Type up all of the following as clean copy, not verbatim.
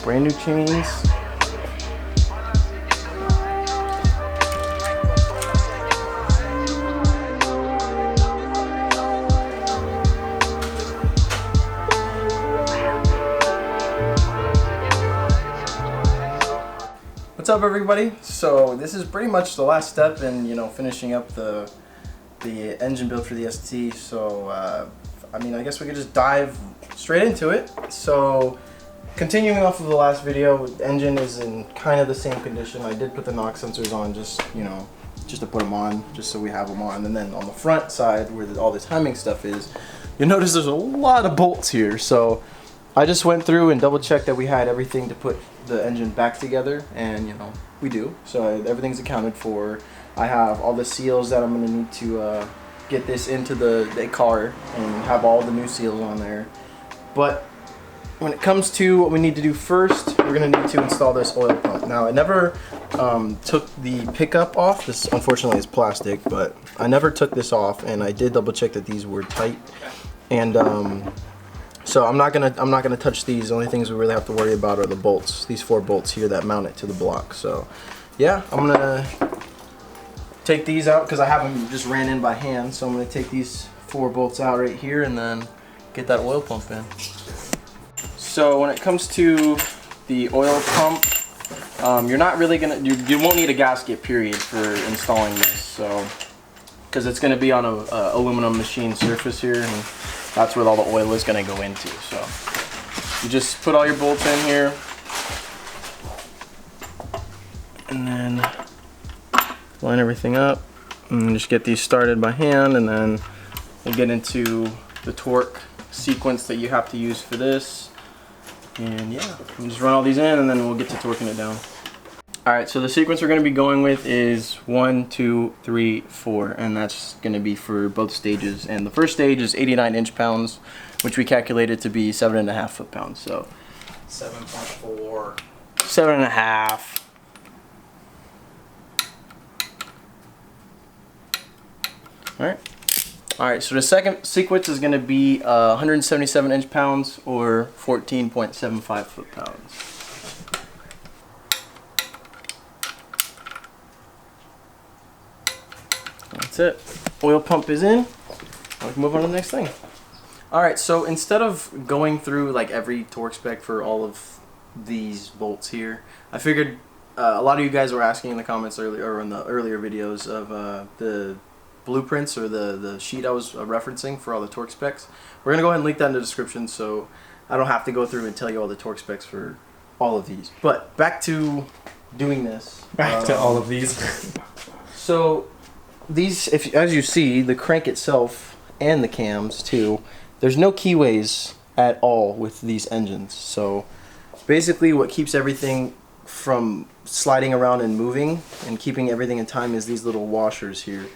brand new chains. What's up, everybody? So this is pretty much the last step in, finishing up the engine build for the ST. So I mean, I guess we could just dive straight into it. So continuing off of the last video, the engine is in kind of the same condition. I did put the knock sensors on just to put them on, just so we have them on. And then on the front side where all the timing stuff is, you'll notice there's a lot of bolts here. So I just went through and double checked that we had everything to put the engine back together, and we do. So everything's accounted for. I have all the seals that I'm going to need to get this into the car and have all the new seals on there. But when it comes to what we need to do first, we're going to need to install this oil pump. Now, I never took the pickup off. This unfortunately is plastic, but I never took this off, and I did double check that these were tight. And so I'm not gonna touch these. The only things we really have to worry about are the bolts. These 4 bolts here that mount it to the block. So yeah, I'm gonna take these out because I have them just ran in by hand. So I'm gonna take these 4 bolts out right here and then get that oil pump in. So when it comes to the oil pump, you're not really gonna, you won't need a gasket period for installing this. So because it's gonna be on a aluminum machine surface here, and that's where all the oil is going to go into. So you just put all your bolts in here, and then line everything up, and just get these started by hand, and then we'll get into the torque sequence that you have to use for this. And yeah, you just run all these in, and then we'll get to torquing it down. Alright, so the sequence we're going to be going with is 1, 2, 3, 4, and that's going to be for both stages. And the first stage is 89 inch-pounds, which we calculated to be 7.5 foot-pounds. So 7.4. 7.5. Alright, so the second sequence is going to be 177 inch-pounds or 14.75 foot-pounds. That's it. Oil pump is in. We can move on to the next thing. Alright, so instead of going through like every torque spec for all of these bolts here, I figured a lot of you guys were asking in the comments earlier, or in the earlier videos, of the blueprints or the sheet I was referencing for all the torque specs. We're going to go ahead and link that in the description so I don't have to go through and tell you all the torque specs for all of these. But back to doing this. Back to all of these. So these, as you see, the crank itself and the cams too, there's no keyways at all with these engines. So basically what keeps everything from sliding around and moving and keeping everything in time is these little washers here.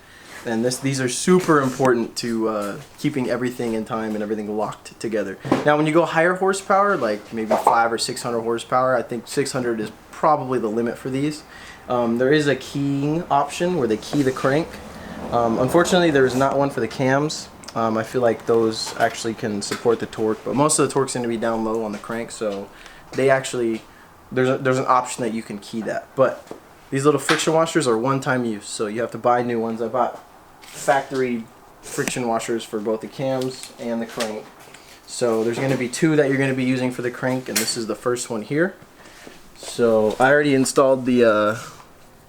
And these are super important to keeping everything in time and everything locked together. Now when you go higher horsepower, like maybe 500 or 600 horsepower, I think 600 is probably the limit for these. There is a keying option where they key the crank. Unfortunately, there is not one for the cams. I feel like those actually can support the torque, but most of the torque's going to be down low on the crank, so they actually, there's an option that you can key that. But these little friction washers are one-time use, so you have to buy new ones. I bought factory friction washers for both the cams and the crank. So there's going to be 2 that you're going to be using for the crank, and this is the first one here. So I already installed the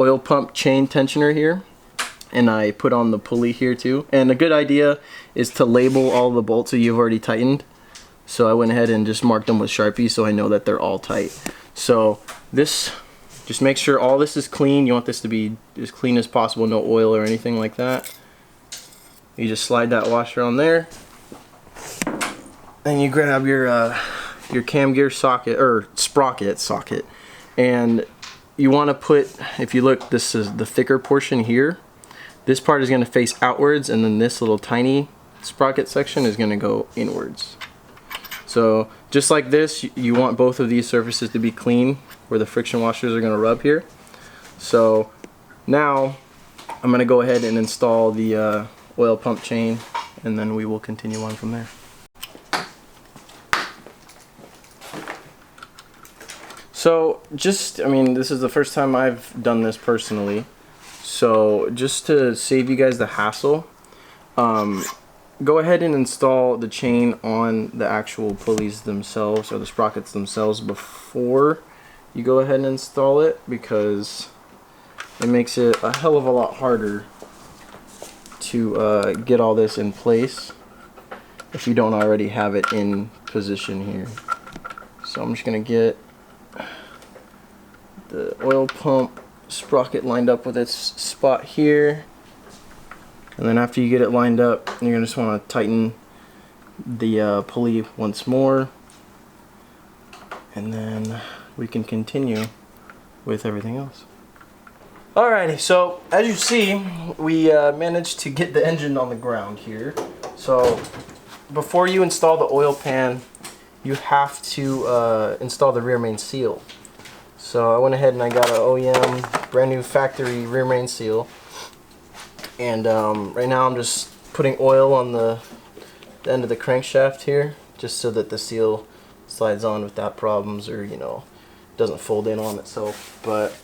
oil pump chain tensioner here, and I put on the pulley here too. And a good idea is to label all the bolts that you've already tightened. So I went ahead and just marked them with Sharpie so I know that they're all tight. So this, just make sure all this is clean. You want this to be as clean as possible, no oil or anything like that. You just slide that washer on there, and you grab your cam gear socket or sprocket socket, and you want to put, if you look, this is the thicker portion here. This part is going to face outwards, and then this little tiny sprocket section is going to go inwards. So just like this, you want both of these surfaces to be clean where the friction washers are going to rub here. So now I'm going to go ahead and install the oil pump chain, and then we will continue on from there. So I mean, this is the first time I've done this personally. So just to save you guys the hassle, go ahead and install the chain on the actual pulleys themselves or the sprockets themselves before you go ahead and install it, because it makes it a hell of a lot harder to get all this in place if you don't already have it in position here. So I'm just gonna get the oil pump sprocket lined up with its spot here, and then after you get it lined up, you're gonna just want to tighten the pulley once more, and then we can continue with everything else. Alrighty, so as you see, we managed to get the engine on the ground here. So before you install the oil pan, you have to install the rear main seal. So I went ahead and I got an OEM brand new factory rear main seal, and right now I'm just putting oil on the end of the crankshaft here, just so that the seal slides on without problems, or doesn't fold in on itself. But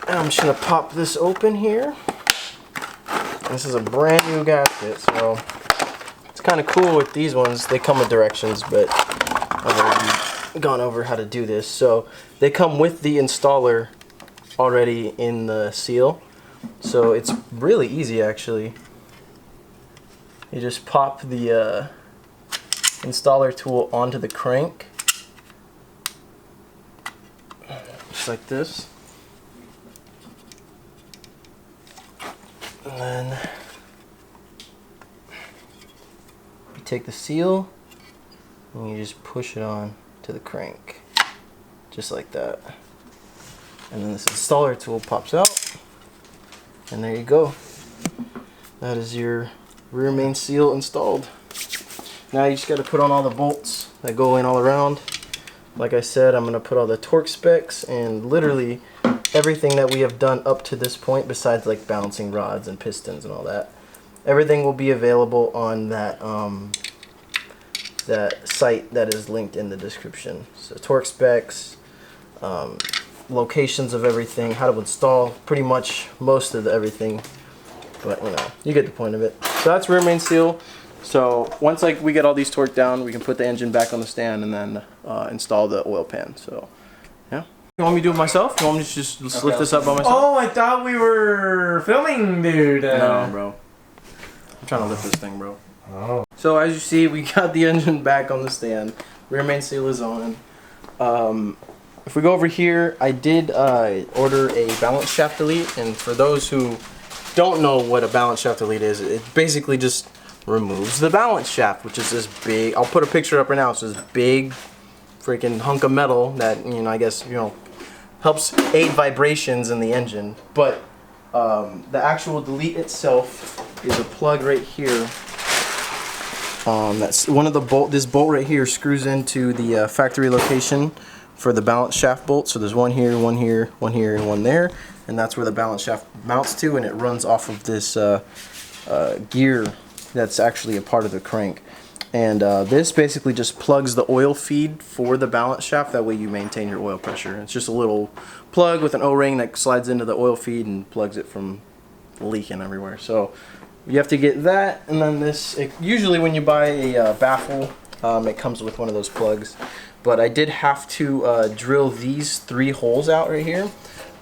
I'm just gonna pop this open here. This is a brand new gasket, so it's kind of cool with these ones. They come with directions, but I've already gone over how to do this. So they come with the installer already in the seal, so it's really easy actually. You just pop the installer tool onto the crank, just like this, and then you take the seal and you just push it on to the crank, just like that. And then this installer tool pops out, and there you go. That is your rear main seal installed. Now you just got to put on all the bolts that go in all around. Like I said, I'm going to put all the torque specs and literally everything that we have done up to this point, besides like balancing rods and pistons and all that. Everything will be available on that that site that is linked in the description. So torque specs, locations of everything, how to install pretty much most of everything, but you get the point of it. So that's rear main seal. So once we get all these torqued down, we can put the engine back on the stand and then install the oil pan. So yeah. You want me to do it myself? You want me to just lift this up by myself? Oh, I thought we were filming, dude. No, bro. I'm trying to lift this thing, bro. Oh. So as you see, we got the engine back on the stand. Rear main seal is on. If we go over here, I did order a balance shaft delete, and for those who don't know what a balance shaft delete is, it basically just removes the balance shaft, which is this big, I'll put a picture up right now, it's this big freaking hunk of metal that, I guess, helps aid vibrations in the engine. But the actual delete itself is a plug right here. That's one of the this bolt right here screws into the factory location for the balance shaft bolt. So there's one here, one here, one here, and one there, and that's where the balance shaft mounts to, and it runs off of this gear that's actually a part of the crank. And this basically just plugs the oil feed for the balance shaft. That way you maintain your oil pressure. It's just a little plug with an O-ring that slides into the oil feed and plugs it from leaking everywhere. So you have to get that, and then this, usually when you buy a baffle, it comes with one of those plugs. But I did have to drill these 3 holes out right here.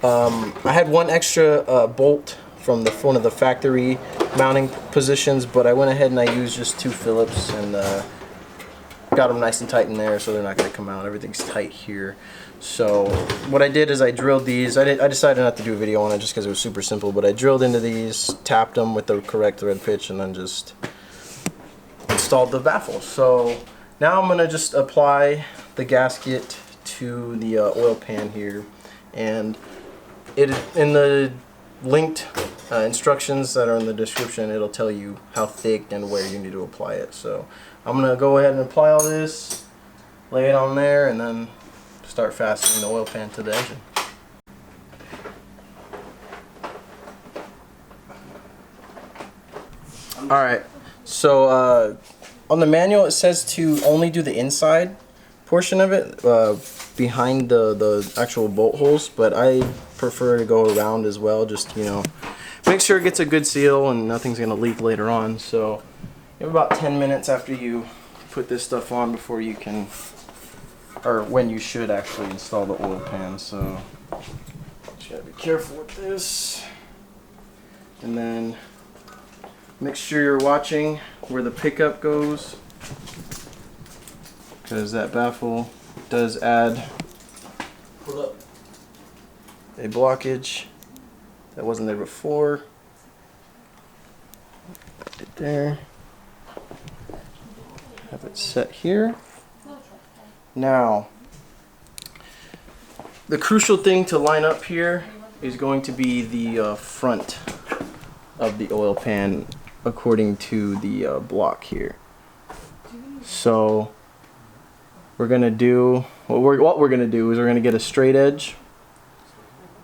I had one extra bolt from one of the factory mounting positions, but I went ahead and I used just 2 Phillips and got them nice and tight in there, so they're not going to come out. Everything's tight here. So what I did is I drilled these. I decided not to do a video on it just because it was super simple, but I drilled into these, tapped them with the correct thread pitch, and then just installed the baffle. So now I'm going to just apply the gasket to the oil pan here, and in the linked instructions that are in the description, it'll tell you how thick and where you need to apply it. So I'm gonna go ahead and apply all this, lay it on there, and then start fastening the oil pan to the engine. Alright, so on the manual it says to only do the inside portion of it. behind the actual bolt holes, but I prefer to go around as well, just, you know, make sure it gets a good seal and nothing's gonna leak later on. So you have about 10 minutes after you put this stuff on before you can, or when you should actually install the oil pan. So just gotta be careful with this. And then make sure you're watching where the pickup goes, because that baffle does add a blockage that wasn't there before. Right there. Have it set here. Now, the crucial thing to line up here is going to be the front of the oil pan according to the block here. So we're gonna do what we're gonna do is we're gonna get a straight edge,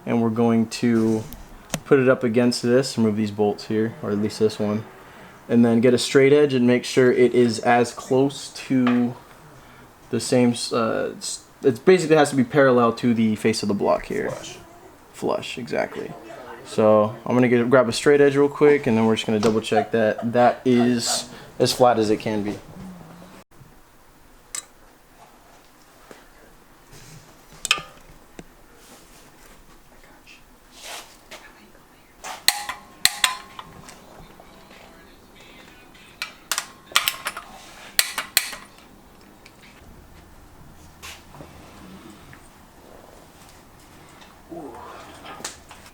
and we're going to put it up against this, remove these bolts here, or at least this one, and then get a straight edge and make sure it is as close to the same, it basically has to be parallel to the face of the block here. Flush, exactly. So I'm gonna grab a straight edge real quick, and then we're just gonna double check that that is as flat as it can be.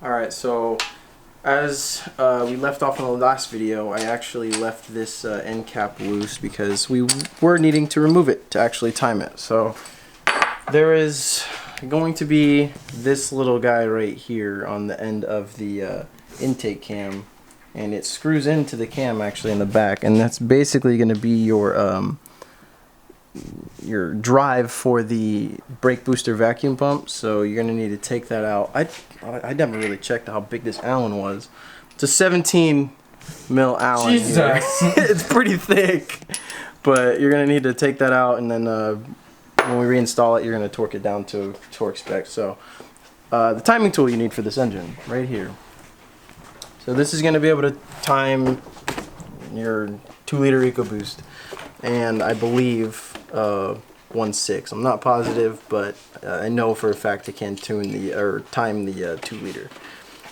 Alright, so as we left off in the last video, I actually left this end cap loose because we were needing to remove it to actually time it. So there is going to be this little guy right here on the end of the intake cam, and it screws into the cam actually in the back, and that's basically going to be your drive for the brake booster vacuum pump. So you're gonna need to take that out. I never really checked how big this Allen was. It's a 17 mil Allen. Jesus. It's pretty thick, but you're gonna need to take that out, and then when we reinstall it, you're gonna torque it down to torque spec. So the timing tool you need for this engine right here. So this is gonna be able to time your 2-liter EcoBoost, and I believe 1.6. I'm not positive, but I know for a fact it can tune the or time the 2-liter.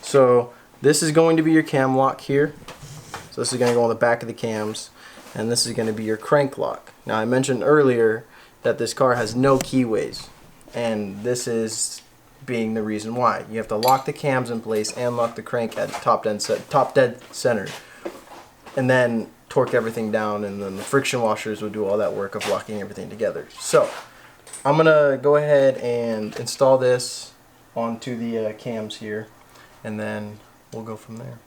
So this is going to be your cam lock here. So this is going to go on the back of the cams, and this is going to be your crank lock. Now I mentioned earlier that this car has no keyways, and this is being the reason why. You have to lock the cams in place and lock the crank at top dead center, and then torque everything down, and then the friction washers will do all that work of locking everything together. So I'm gonna go ahead and install this onto the cams here, and then we'll go from there.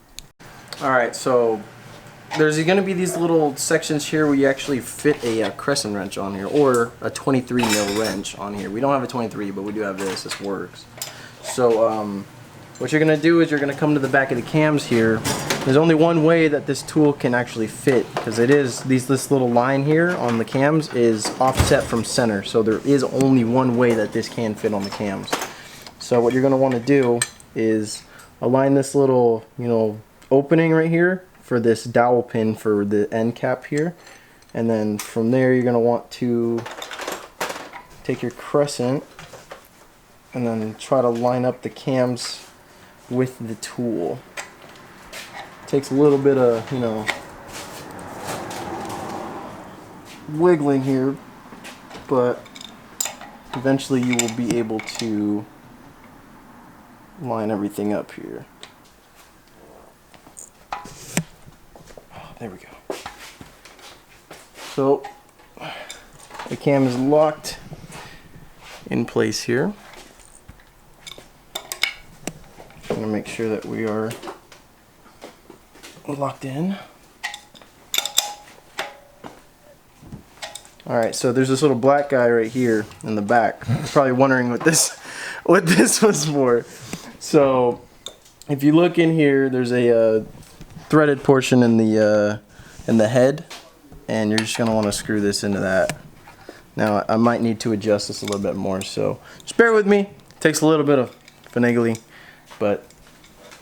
Alright, so there's gonna be these little sections here where you actually fit a crescent wrench on here, or a 23 mil wrench on here. We don't have a 23, but we do have this. This works. So what you're gonna do is you're gonna come to the back of the cams here. There's only one way that this tool can actually fit, because it is this little line here on the cams is offset from center. So there is only one way that this can fit on the cams. So what you're gonna want to do is align this little, you know, opening right here for this dowel pin for the end cap here, and then from there you're gonna want to take your crescent and then try to line up the cams with the tool. Takes a little bit of, you know, wiggling here, but eventually you will be able to line everything up here. Oh, there we go. So the cam is locked in place here. I'm gonna make sure that we are locked in. Alright, so there's this little black guy right here in the back. You're probably wondering what this was for. So if you look in here, there's a threaded portion in the head, and you're just gonna want to screw this into that. Now I might need to adjust this a little bit more, so just bear with me. It takes a little bit of finagling, but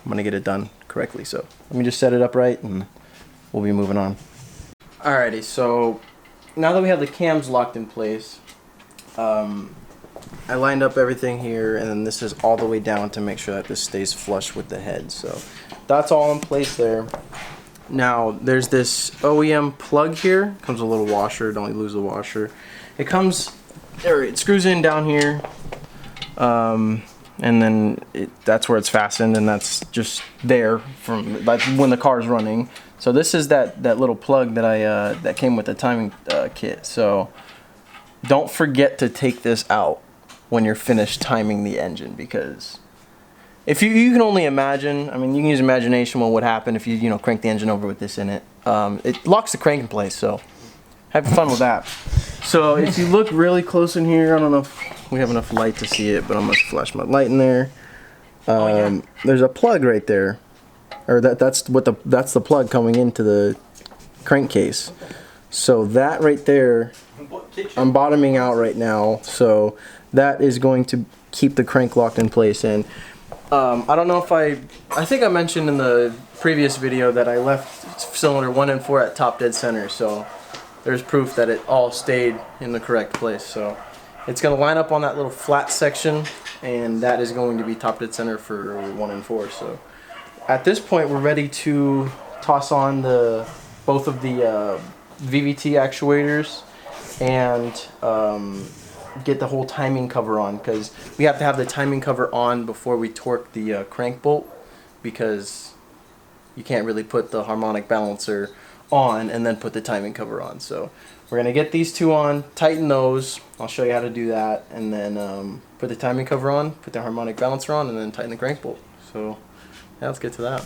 I'm gonna get it done correctly. So let me just set it up right and we'll be moving on. Alrighty, so now that we have the cams locked in place, I lined up everything here, and then this is all the way down to make sure that this stays flush with the head. So that's all in place there. Now there's this OEM plug here. Comes with a little washer. Don't lose the washer. It comes there. It screws in down here, and then that's where it's fastened, and that's just there from like when the car's running. So this is that little plug that that came with the timing kit. So don't forget to take this out when you're finished timing the engine, because if you can only imagine, I mean, you can use imagination what would happen if you crank the engine over with this in it. It locks the crank in place, so have fun with that. So if you look really close in here, I don't know if we have enough light to see it, but I'm gonna flash my light in there. There's a plug right there, or that's the plug coming into the crankcase. So that right there, I'm bottoming out right now, so that is going to keep the crank locked in place. And I don't know if I think I mentioned in the previous video that I left cylinder 1 and 4 at top dead center, so there's proof that it all stayed in the correct place. So it's going to line up on that little flat section, and that is going to be top dead center for 1 and 4. So at this point we're ready to toss on both of the VVT actuators and get the whole timing cover on, because we have to have the timing cover on before we torque the crank bolt, because you can't really put the harmonic balancer on and then put the timing cover on. So we're gonna get these two on, tighten those, I'll show you how to do that, and then put the timing cover on, put the harmonic balancer on, and then tighten the crank bolt. So yeah, let's get to that.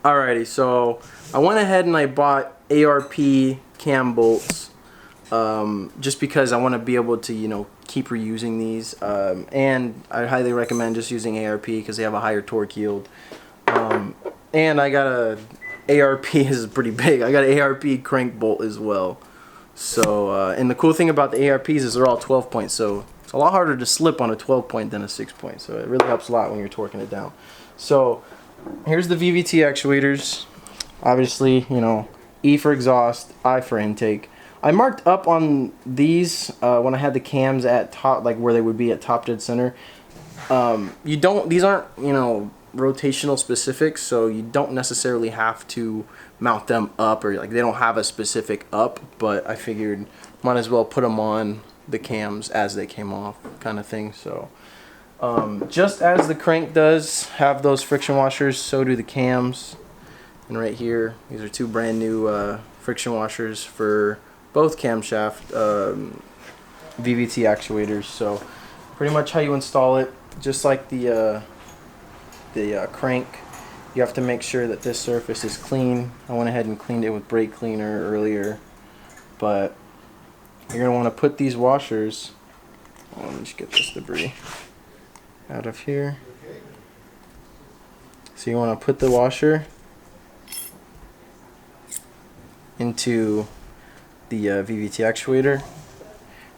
Alrighty, so I went ahead and I bought ARP cam bolts, just because I want to be able to keep reusing these, and I highly recommend just using ARP because they have a higher torque yield. And I got ARP is pretty big. I got an ARP crank bolt as well. So and the cool thing about the ARPs is they're all 12 point, so it's a lot harder to slip on a 12 point than a 6 point. So it really helps a lot when you're torquing it down. So here's the VVT actuators. Obviously, E for exhaust, I for intake. I marked up on these when I had the cams at top, like where they would be at top dead center. These aren't rotational specific, so you don't necessarily have to mount them up, or like they don't have a specific up, but I figured might as well put them on the cams as they came off, kind of thing. So just as the crank does have those friction washers, so do the cams. And right here, these are two brand new friction washers for both camshaft VVT actuators. So pretty much how you install it, just like the crank, you have to make sure that this surface is clean. I went ahead and cleaned it with brake cleaner earlier, but you're going to want to put these washers, let me just get this debris out of here. So you want to put the washer into the VVT actuator,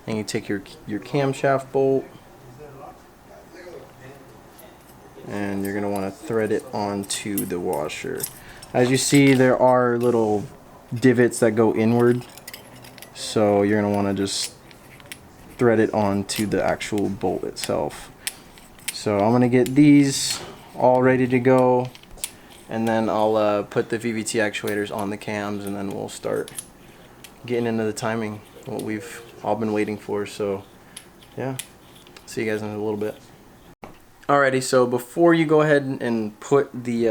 and you take your camshaft bolt, and you're going to want to thread it onto the washer. As you see, there are little divots that go inward, so you're going to want to just thread it onto the actual bolt itself. So I'm going to get these all ready to go, and then I'll put the VVT actuators on the cams, and then we'll start getting into the timing, what we've all been waiting for. So yeah, see you guys in a little bit. Alrighty, so before you go ahead and put the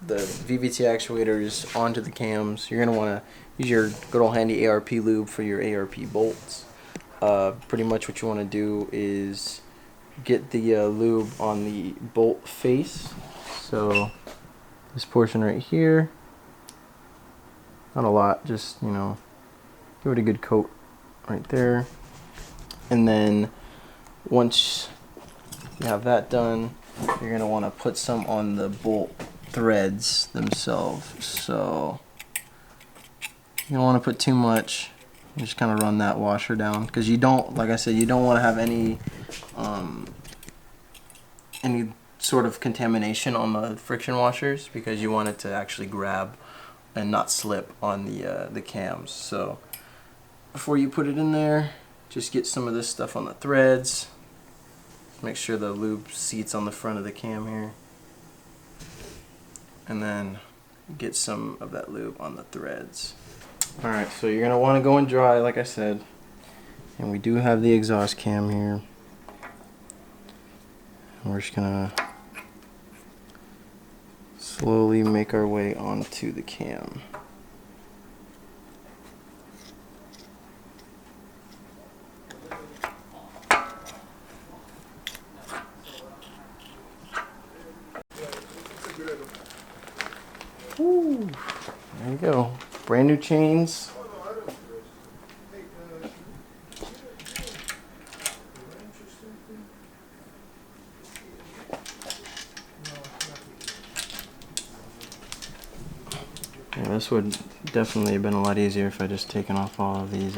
VVT actuators onto the cams, you're going to want to use your good old handy ARP lube for your ARP bolts. Pretty much what you want to do is get the lube on the bolt face. So this portion right here, not a lot, just give it a good coat right there. And then once you have that done, you're going to want to put some on the bolt threads themselves. So you don't want to put too much. Just kind of run that washer down, because you don't, like I said, you don't want to have any sort of contamination on the friction washers, because you want it to actually grab and not slip on the cams. So before you put it in there, just get some of this stuff on the threads. Make sure the lube seats on the front of the cam here, and then get some of that lube on the threads. Alright, so you're going to want to go in dry, like I said, and we do have the exhaust cam here. And we're just going to slowly make our way onto the cam. Woo. There you go. Brand new chains. Yeah, this would definitely have been a lot easier if I just taken off all of these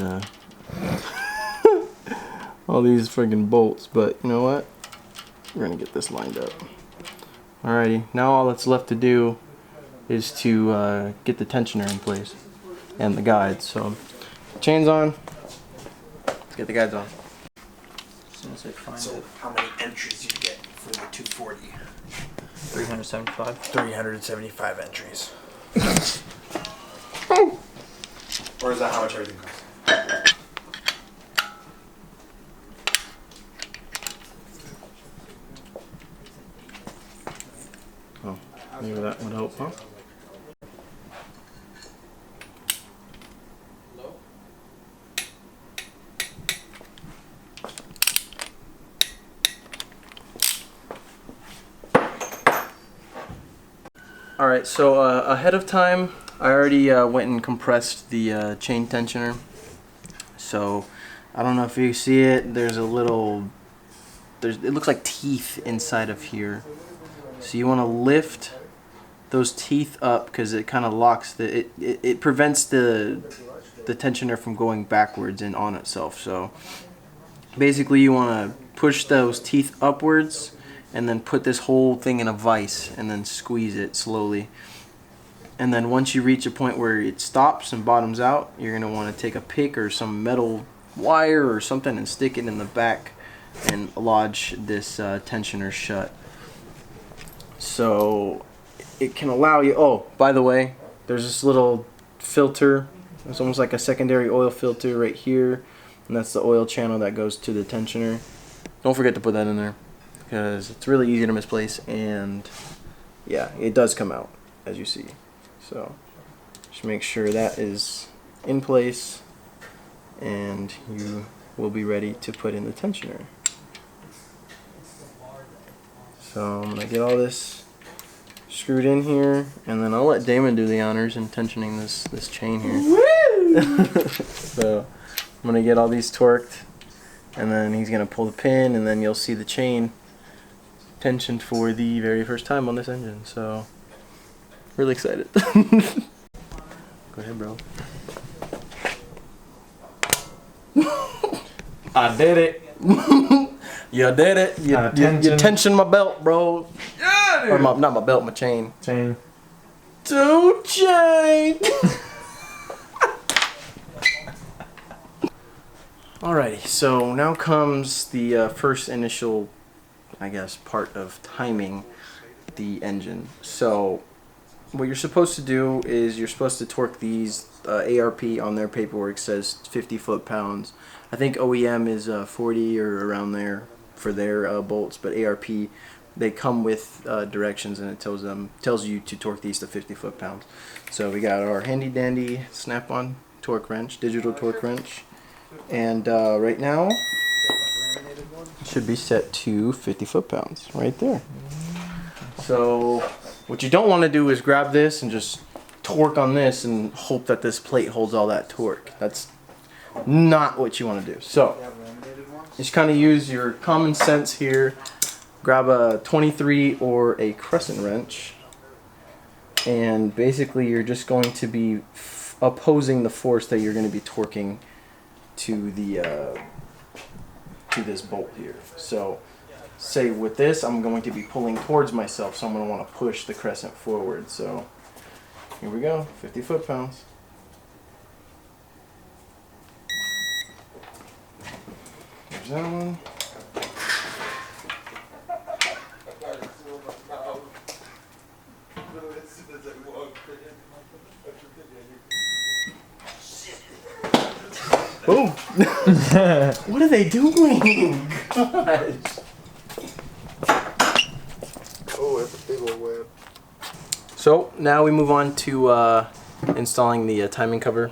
all these friggin' bolts, but you know what? We're gonna get this lined up. Alrighty, now all that's left to do is to get the tensioner in place and the guides. So, chains on. Let's get the guides on. As soon as I find it. How many entries you get for the 240? 375. 375 entries. Or is that how much everything costs? Oh, maybe that would help, huh? Alright, so ahead of time, I already went and compressed the chain tensioner. So, I don't know if you see it, there's a little, it looks like teeth inside of here. So you want to lift those teeth up, because it kind of locks it prevents the tensioner from going backwards and on itself. So basically you want to push those teeth upwards and then put this whole thing in a vise and then squeeze it slowly. And then once you reach a point where it stops and bottoms out, you're going to want to take a pick or some metal wire or something and stick it in the back and lodge this tensioner shut. So it can allow you, oh, by the way, there's this little filter. It's almost like a secondary oil filter right here, and that's the oil channel that goes to the tensioner. Don't forget to put that in there, because it's really easy to misplace, and yeah, it does come out, as you see. So just make sure that is in place, and you will be ready to put in the tensioner. So I'm going to get all this screwed in here, and then I'll let Damon do the honors in tensioning this chain here. So I'm going to get all these torqued, and then he's going to pull the pin, and then you'll see the chain tensioned for the very first time on this engine. So really excited. Go ahead, bro. I did it. You did it. You tensioned my belt, bro. Yeah, dude. Or not my belt, my chain. Chain. Two chain. Alrighty, so now comes the first initial, I guess, part of timing the engine. So what you're supposed to do is you're supposed to torque these. ARP on their paperwork says 50 foot-pounds. I think OEM is 40 or around there for their bolts, but ARP, they come with directions, and it tells you to torque these to 50 foot-pounds. So we got our handy dandy snap-on torque wrench, digital torque wrench, and right now it should be set to 50 foot-pounds right there. So what you don't want to do is grab this and just torque on this and hope that this plate holds all that torque. That's not what you want to do. So just kind of use your common sense here. Grab a 23 or a crescent wrench, and basically you're just going to be opposing the force that you're going to be torquing to the to this bolt here. So say with this, I'm going to be pulling towards myself, so I'm going to want to push the crescent forward. So here we go, 50 foot-pounds. There's that one. Boom! What are they doing? Gosh. Oh, that's a big old web. So now we move on to installing the timing cover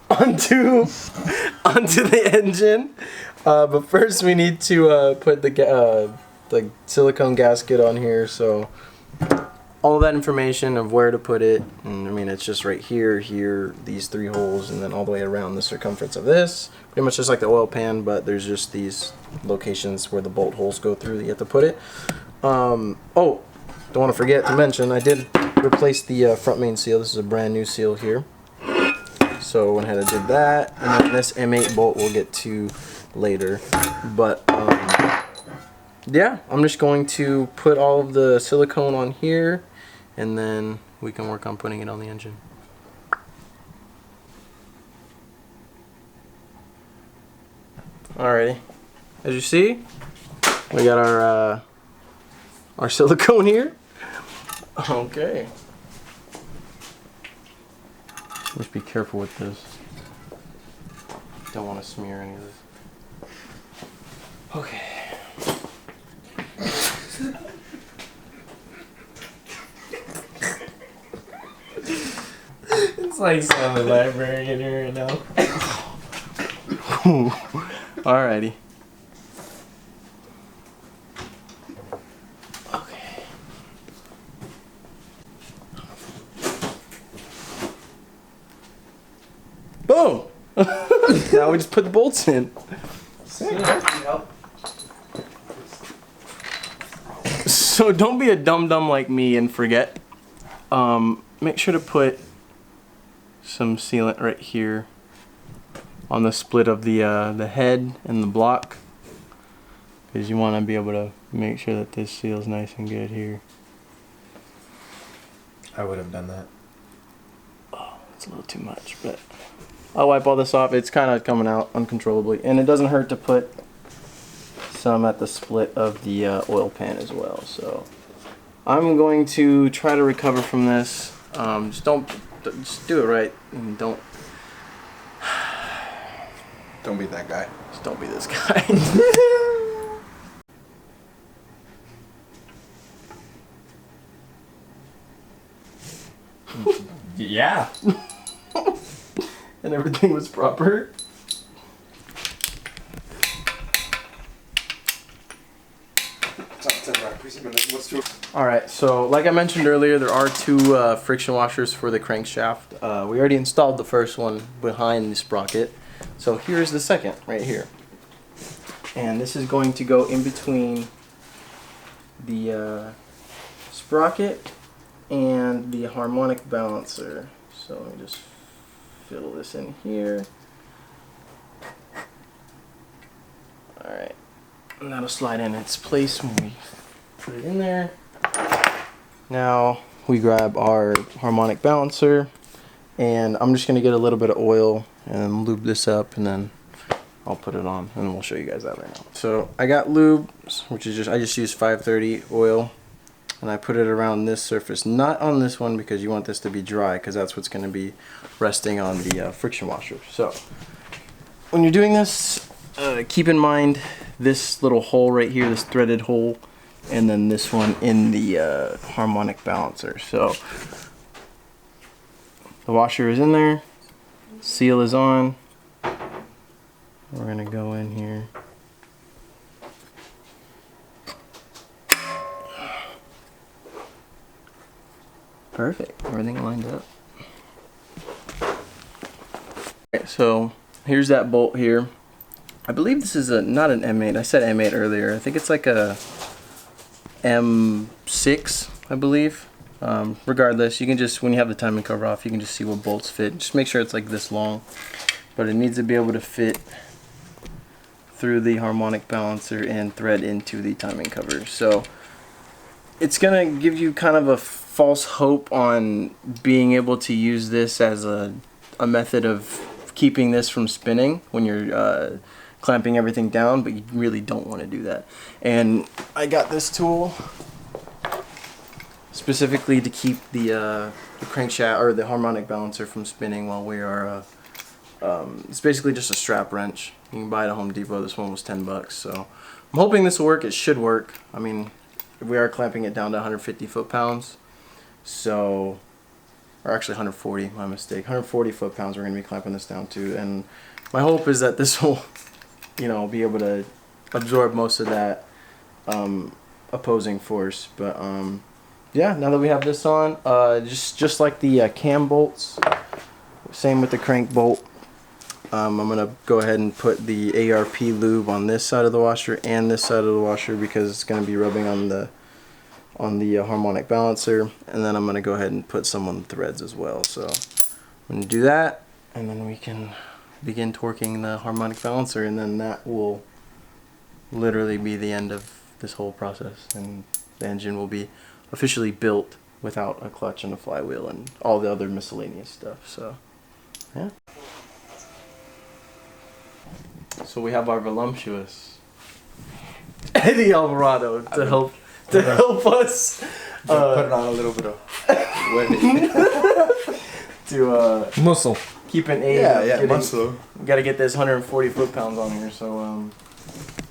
onto the engine. But first we need to put the silicone gasket on here. So all that information of where to put it, and I mean it's just right here, here, these 3 holes, and then all the way around the circumference of this. Pretty much just like the oil pan, but there's just these locations where the bolt holes go through that you have to put it. Oh, don't want to forget to mention, I did replace the front main seal. This is a brand new seal here. So I went ahead and did that, and then this M8 bolt we'll get to later. But yeah, I'm just going to put all of the silicone on here, and then we can work on putting it on the engine. Alrighty, as you see, we got our silicone here. Okay. Just be careful with this. Don't want to smear any of this. Okay. It's like some librarian here right now. Alrighty. Okay. Boom! Now we just put the bolts in. So don't be a dum-dum like me and forget. Make sure to put some sealant right here on the split of the head and the block, because you want to be able to make sure that this seals nice and good here. I would have done that. Oh, it's a little too much, but I'll wipe all this off. It's kind of coming out uncontrollably, and it doesn't hurt to put some at the split of the oil pan as well. So I'm going to try to recover from this. Just do it right, and don't be that guy. Just don't be this guy. Yeah. And everything was proper. Alright, so like I mentioned earlier, there are 2 friction washers for the crankshaft. We already installed the first one behind the sprocket. So here's the second, right here. And this is going to go in between the sprocket and the harmonic balancer. So let me just fill this in here. Alright, and that'll slide in its place when we put it in there. Now we grab our harmonic balancer, and I'm just going to get a little bit of oil and lube this up, and then I'll put it on, and we'll show you guys that right now. So I got lube, which is I just used 530 oil, and I put it around this surface, not on this one because you want this to be dry, because that's what's going to be resting on the friction washer. So when you're doing this, keep in mind this little hole right here, this threaded hole, and then this one in the harmonic balancer. So the washer is in there, seal is on. We're gonna go in here. Perfect, everything lined up. Okay, so here's that bolt here. I believe this is not an M8. I said M8 earlier. I think it's like a M6, I believe. Regardless, you can just, when you have the timing cover off, you can just see what bolts fit. Just make sure it's like this long. but it needs to be able to fit through the harmonic balancer and thread into the timing cover. So it's gonna give you kind of a false hope on being able to use this as a method of keeping this from spinning when you're clamping everything down, but you really don't want to do that. And I got this tool specifically to keep the crankshaft or the harmonic balancer from spinning while we are it's basically just a strap wrench. You can buy it at Home Depot. This one was 10 bucks. So I'm hoping this will work. It should work. I mean, we are clamping it down to 150 foot-pounds. So, or actually 140, my mistake. 140 foot-pounds we're going to be clamping this down to. And my hope is that this will, you know, be able to absorb most of that opposing force. But yeah, now that we have this on, just like the cam bolts, same with the crank bolt. I'm gonna go ahead and put the ARP lube on this side of the washer and this side of the washer because it's gonna be rubbing on the harmonic balancer, and then I'm gonna go ahead and put some on the threads as well. So I'm gonna do that, and then we can begin torquing the harmonic balancer, and then that will literally be the end of this whole process, and the engine will be officially built without a clutch and a flywheel and all the other miscellaneous stuff. So yeah. So we have our voluptuous Eddie Alvarado to help us put it on a little bit of weight. to Muscle. keep an aid. muscle. We got to get this 140 foot-pounds on here, so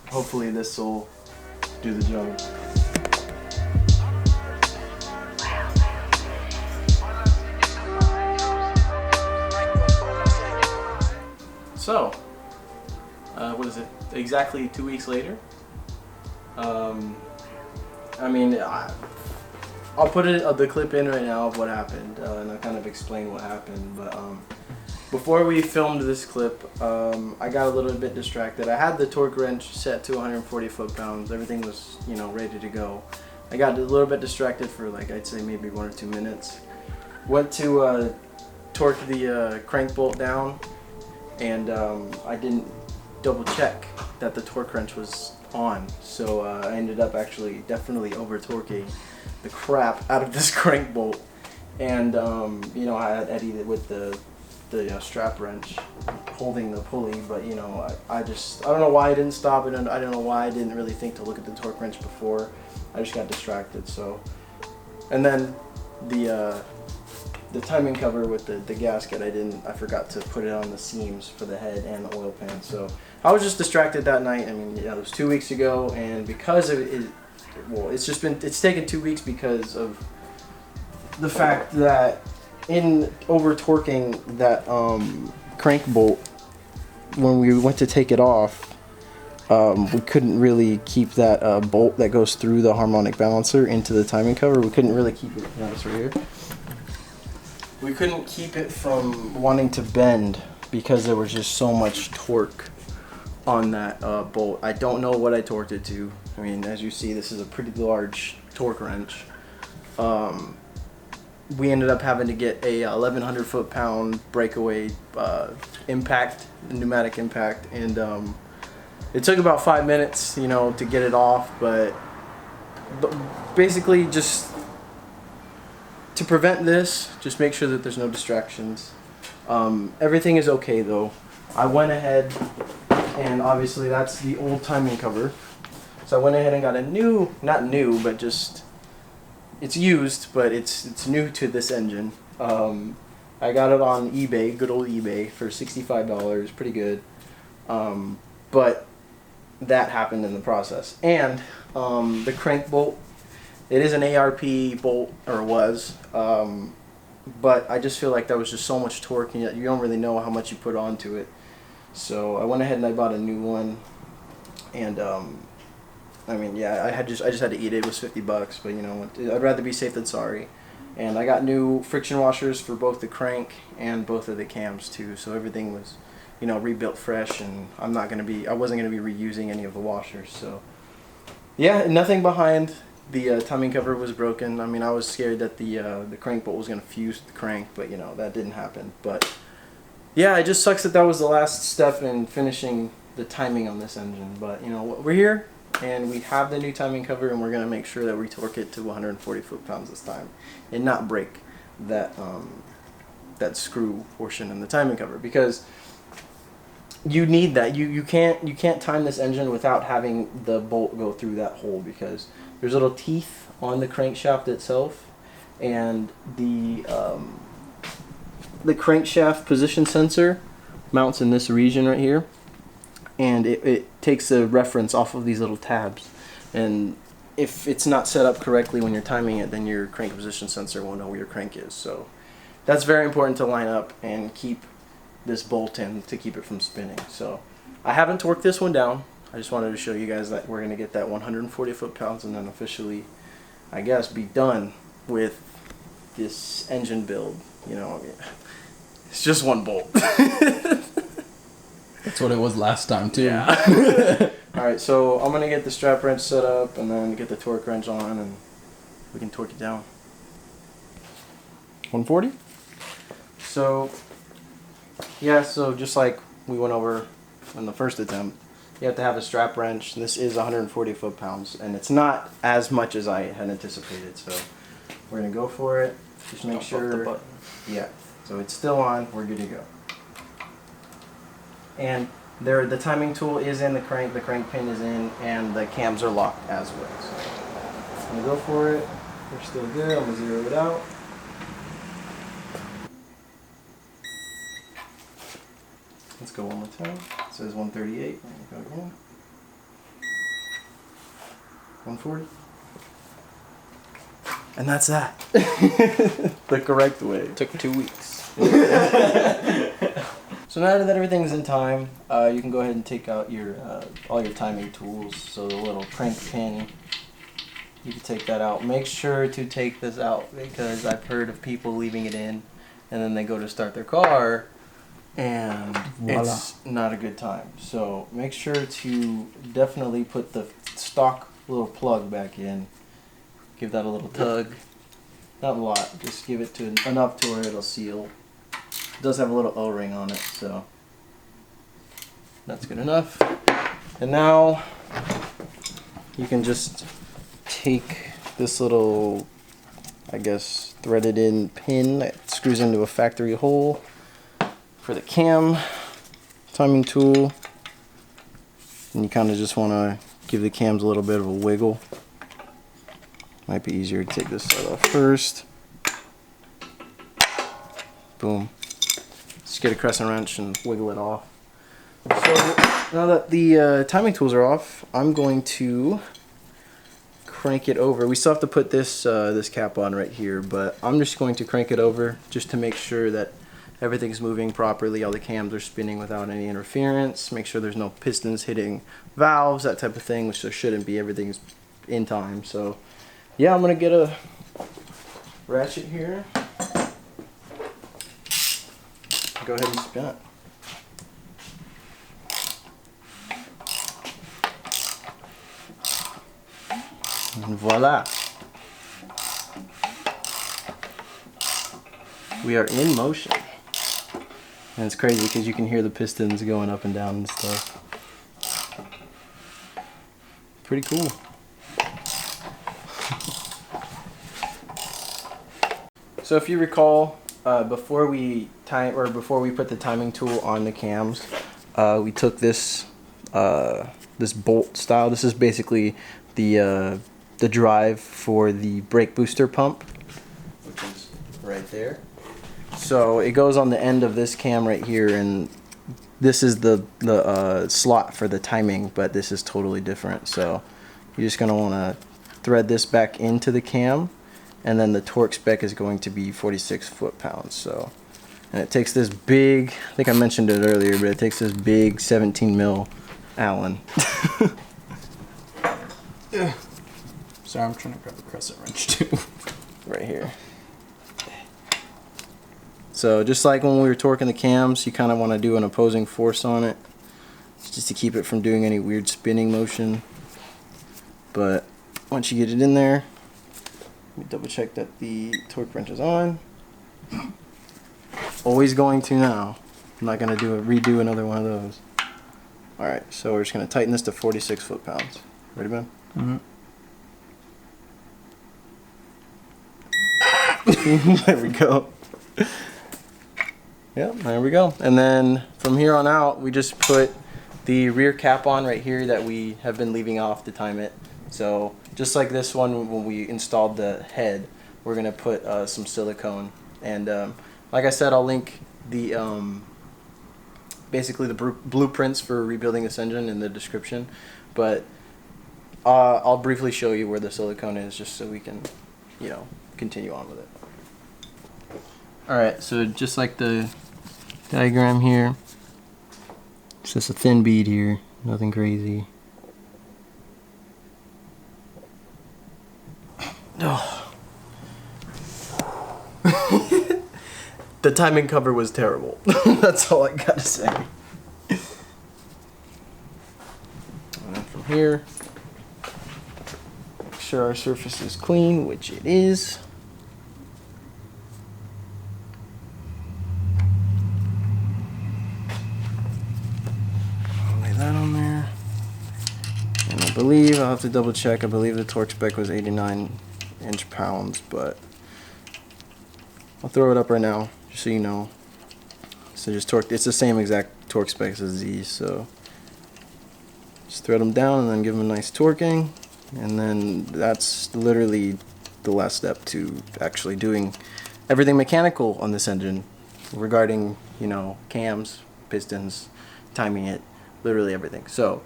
hopefully this will do the job. So, what is it? Exactly 2 weeks later. I mean, I'll put the clip in right now of what happened, and I'll kind of explain what happened. But before we filmed this clip, I got a little bit distracted. I had the torque wrench set to 140 foot-pounds. Everything was, you know, ready to go. I got a little bit distracted for, like, I'd say maybe 1 or 2 minutes. Went to torque the crank bolt down, and I didn't double check that the torque wrench was on, so I ended up actually definitely over torquing the crap out of this crank bolt. And you know, I had Eddie with the strap wrench holding the pulley, but you know, I don't know why I didn't stop it, and I don't know why I didn't really think to look at the torque wrench before. I just got distracted. So, and then the timing cover with the gasket, I forgot to put it on the seams for the head and the oil pan. So I was just distracted that night. I mean, yeah, it was 2 weeks ago, and because of it, well, it's taken 2 weeks because of the fact that in over torquing that crank bolt, when we went to take it off, we couldn't really keep that bolt that goes through the harmonic balancer into the timing cover. We couldn't really keep it. That's right here. We couldn't keep it from wanting to bend because there was just so much torque on that bolt. I don't know what I torqued it to. I mean, as you see, this is a pretty large torque wrench. We ended up having to get a 1,100 foot-pound breakaway impact, pneumatic impact, and it took about 5 minutes, you know, to get it off. But basically, just to prevent this, just make sure that there's no distractions. Everything is okay though. I went ahead, and obviously that's the old timing cover. So I went ahead and got a new, not new, but just, it's used, but it's new to this engine. I got it on eBay, good old eBay, for $65, pretty good. But that happened in the process. And the crank bolt, it is an ARP bolt, or was, but I just feel like that was just so much torque, and you don't really know how much you put onto it. So I went ahead and I bought a new one, and I mean, yeah, I just had to eat it. It was $50, but you know, I'd rather be safe than sorry. And I got new friction washers for both the crank and both of the cams too. So everything was, you know, rebuilt fresh, and I wasn't gonna be reusing any of the washers. So yeah, nothing behind the timing cover was broken. I mean, I was scared that the crank bolt was gonna fuse the crank, but you know, that didn't happen. But yeah, it just sucks that that was the last step in finishing the timing on this engine. But you know, we're here and we have the new timing cover, and we're gonna make sure that we torque it to 140 foot-pounds this time, and not break that that screw portion in the timing cover, because you need that. You can't time this engine without having the bolt go through that hole, because there's little teeth on the crankshaft itself, and the crankshaft position sensor mounts in this region right here, and it takes a reference off of these little tabs, and if it's not set up correctly when you're timing it, then your crank position sensor won't know where your crank is. So that's very important to line up and keep this bolt in to keep it from spinning. So I haven't torqued this one down. I just wanted to show you guys that we're going to get that 140 foot-pounds and then officially, I guess, be done with this engine build. You know, it's just one bolt. That's what it was last time too. Yeah. Alright, so I'm going to get the strap wrench set up and then get the torque wrench on, and we can torque it down. 140? So, yeah, so just like we went over in the first attempt, you have to have a strap wrench. This is 140 foot-pounds, and it's not as much as I had anticipated, so we're going to go for it. Just make sure. The button. Yeah, so it's still on. We're good to go. And there, the timing tool is in the crank pin is in, and the cams are locked as well. So I'm going to go for it. We're still good. I'm going to zero it out. Let's go one more time. It says 138. Go again. 140. And that's that. The correct way. Took 2 weeks. So now that everything's in time, you can go ahead and take out your all your timing tools. So the little crank pin, you can take that out. Make sure to take this out, because I've heard of people leaving it in, and then they go to start their car, and Voila. it's not a good time. So make sure to definitely put the stock little plug back in. Give that a little tug. Not a lot, just give it to enough to where it'll seal. It does have a little O-ring on it, so that's good enough. And now you can just take this little, I guess, threaded in pin that screws into a factory hole for the cam timing tool, and you kind of just want to give the cams a little bit of a wiggle. Might be easier to take this side off first. Boom. Just get a crescent wrench and wiggle it off. So now that the timing tools are off, I'm going to crank it over. We still have to put this this cap on right here, but I'm just going to crank it over just to make sure that everything's moving properly. All the cams are spinning without any interference. Make sure there's no pistons hitting valves, that type of thing, which there shouldn't be. Everything's in time. So yeah, I'm gonna get a ratchet here. Go ahead and spin it. And voila. We are in motion. And it's crazy because you can hear the pistons going up and down and stuff. Pretty cool. So if you recall, before we put the timing tool on the cams, we took this this bolt style. This is basically the drive for the brake booster pump, which is right there. So it goes on the end of this cam right here, and this is the slot for the timing, but this is totally different. So you're just gonna want to thread this back into the cam, and then the torque spec is going to be 46 foot-pounds. So, and it takes this big, I think I mentioned it earlier, but it takes this big 17 mil Allen. Yeah. Sorry, I'm trying to grab a crescent wrench too. Right here. So just like when we were torquing the cams, you kind of want to do an opposing force on it, just to keep it from doing any weird spinning motion. But once you get it in there, let me double check that the torque wrench is on. Always going to now. I'm not gonna redo another one of those. All right, so we're just gonna tighten this to 46 foot-pounds. Ready, Ben? There we go. Yep, there we go. And then from here on out, we just put the rear cap on right here that we have been leaving off to time it. So just like this one, when we installed the head, we're gonna put some silicone. And like I said, I'll link the basically the blueprints for rebuilding this engine in the description. But I'll briefly show you where the silicone is, just so we can, you know, continue on with it. Alright, so just like the diagram here, it's just a thin bead here, nothing crazy. Oh. The timing cover was terrible. That's all I gotta say. And then from here, make sure our surface is clean, which it is. Lay that on there. And I believe, I'll have to double check, I believe the torque spec was 89 inch-pounds, but I'll throw it up right now, just so you know. So just torque, it's the same exact torque specs as these, so just thread them down and then give them a nice torquing, and then that's literally the last step to actually doing everything mechanical on this engine regarding, you know, cams, pistons, timing it, literally everything. So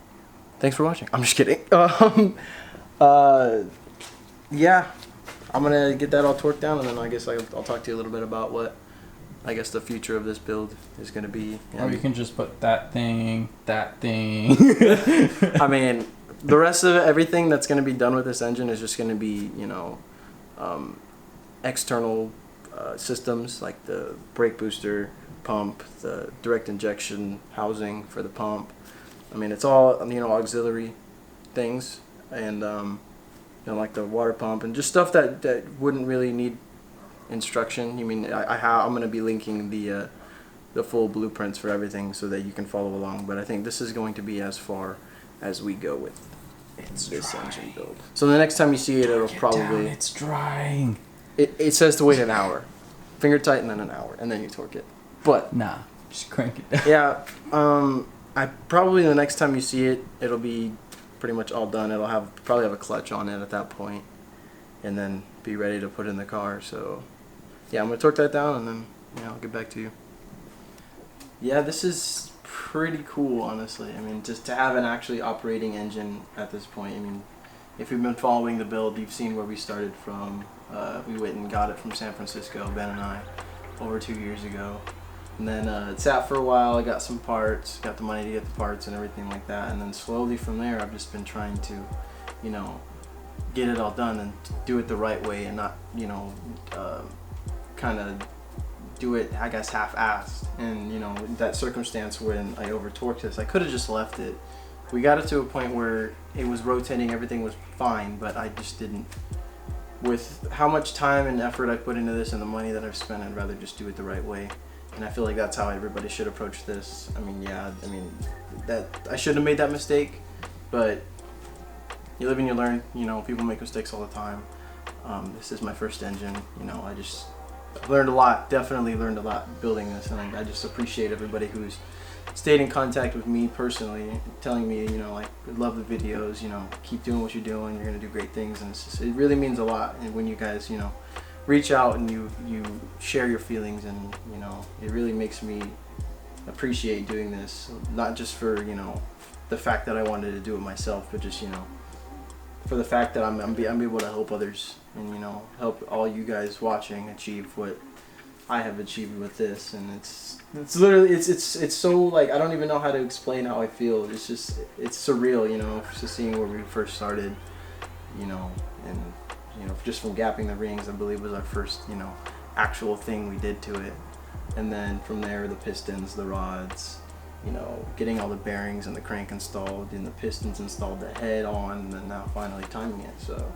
thanks for watching. I'm just kidding. Yeah, I'm gonna get that all torqued down, and then I guess I'll talk to you a little bit about what I guess the future of this build is gonna be. Or you can just put that thing. I mean, the rest of everything that's gonna be done with this engine is just gonna be, you know, external systems like the brake booster, pump, the direct injection housing for the pump. I mean, it's all, you know, auxiliary things, and you know, like the water pump and just stuff that wouldn't really need instruction. I mean, I'm going to be linking the full blueprints for everything so that you can follow along. But I think this is going to be as far as we go with this engine build. So the next time you see it, it'll probably It's drying. It says to wait an hour, finger tight, and then an hour, and then you torque it. But Nah, just crank it down. yeah, I probably the next time you see it, it'll be pretty much all done. It'll probably have a clutch on it at that point, and then be ready to put in the car. So yeah, I'm gonna torque that down, and then I'll get back to you. Yeah, this is pretty cool, honestly. I mean, just to have an actually operating engine at this point. I mean, if you've been following the build, you've seen where we started from. We went and got it from San Francisco, Ben and I, over 2 years ago. And then it sat for a while. I got some parts, got the money to get the parts and everything like that. And then slowly from there, I've just been trying to, you know, get it all done and do it the right way, and not, you know, kind of do it, I guess, half-assed. And, you know, that circumstance when I over-torqued this, I could have just left it. We got it to a point where it was rotating, everything was fine, but I just didn't. With how much time and effort I put into this and the money that I've spent, I'd rather just do it the right way. And I feel like that's how everybody should approach this. I mean, yeah, I mean, that I shouldn't have made that mistake, but you live and you learn. You know, people make mistakes all the time. This is my first engine. You know, I've learned a lot, definitely learned a lot building this, and I just appreciate everybody who's stayed in contact with me personally, telling me, you know, like, love the videos, you know, keep doing what you're doing, you're gonna do great things. And it really means a lot. And when you guys, you know, reach out and you share your feelings, and, you know, it really makes me appreciate doing this, not just for, you know, the fact that I wanted to do it myself, but just, you know, for the fact that I'm able to help others, and, you know, help all you guys watching achieve what I have achieved with this. And it's literally, it's so, like, I don't even know how to explain how I feel. It's just, it's surreal, you know, just seeing where we first started, you know, and, you know, just from gapping the rings, I believe was our first, you know, actual thing we did to it. And then from there, the pistons, the rods, you know, getting all the bearings and the crank installed, and the pistons installed, the head on, and then now finally timing it. So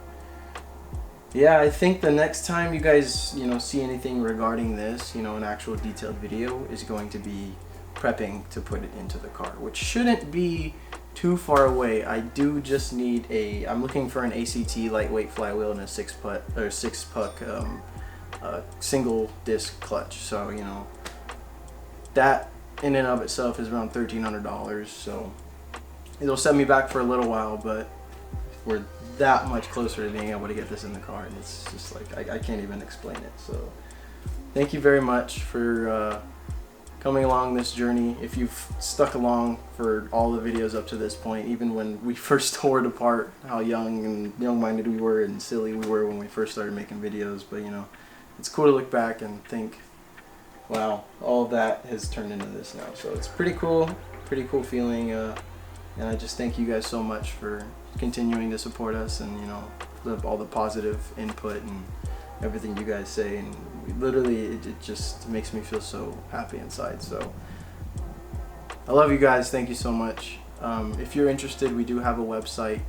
yeah, I think the next time you guys, you know, see anything regarding this, you know, an actual detailed video, is going to be prepping to put it into the car, which shouldn't be too far away. I do just need I'm looking for an ACT lightweight flywheel and a six puck single disc clutch. So, you know, that in and of itself is around $1,300. So it'll set me back for a little while, but we're that much closer to being able to get this in the car, and it's just like I can't even explain it. So thank you very much for coming along this journey. If you've stuck along for all the videos up to this point, even when we first tore it apart, how young-minded we were and silly we were when we first started making videos, but you know, it's cool to look back and think, wow, all of that has turned into this now. So it's pretty cool feeling, and I just thank you guys so much for continuing to support us, and you know, all the positive input and everything you guys say, and literally it just makes me feel so happy inside. So I love you guys. Thank you so much. If you're interested, we do have a website,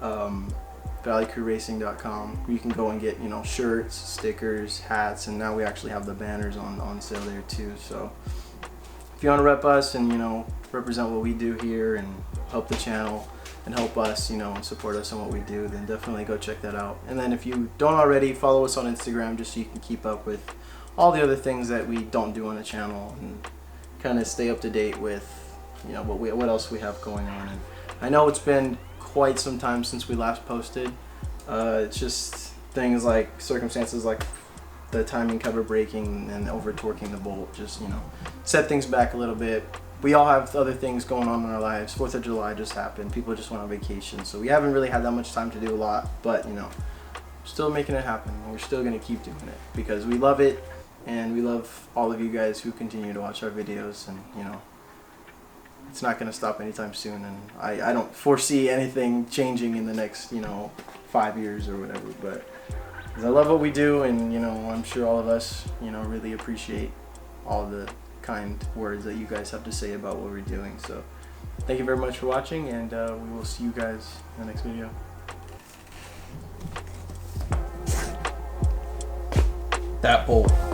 valleycrewracing.com. You can go and get, you know, shirts, stickers, hats, and now we actually have the banners on sale there too. So if you want to rep us and, you know, represent what we do here and help the channel and help us, you know, and support us in what we do, then definitely go check that out. And then if you don't already, follow us on Instagram just so you can keep up with all the other things that we don't do on the channel and kind of stay up to date with, you know, what else we have going on. And I know it's been quite some time since we last posted. It's just things like circumstances like the timing cover breaking and over torquing the bolt just, you know, set things back a little bit. We all have other things going on in our lives. 4th of July just happened. People just went on vacation. So we haven't really had that much time to do a lot, but you know, still making it happen. And we're still going to keep doing it because we love it, and we love all of you guys who continue to watch our videos, and you know, it's not going to stop anytime soon, and I don't foresee anything changing in the next, you know, 5 years or whatever, but I love what we do, and you know, I'm sure all of us, you know, really appreciate all the kind words that you guys have to say about what we're doing. So thank you very much for watching, and we will see you guys in the next video. That bolt.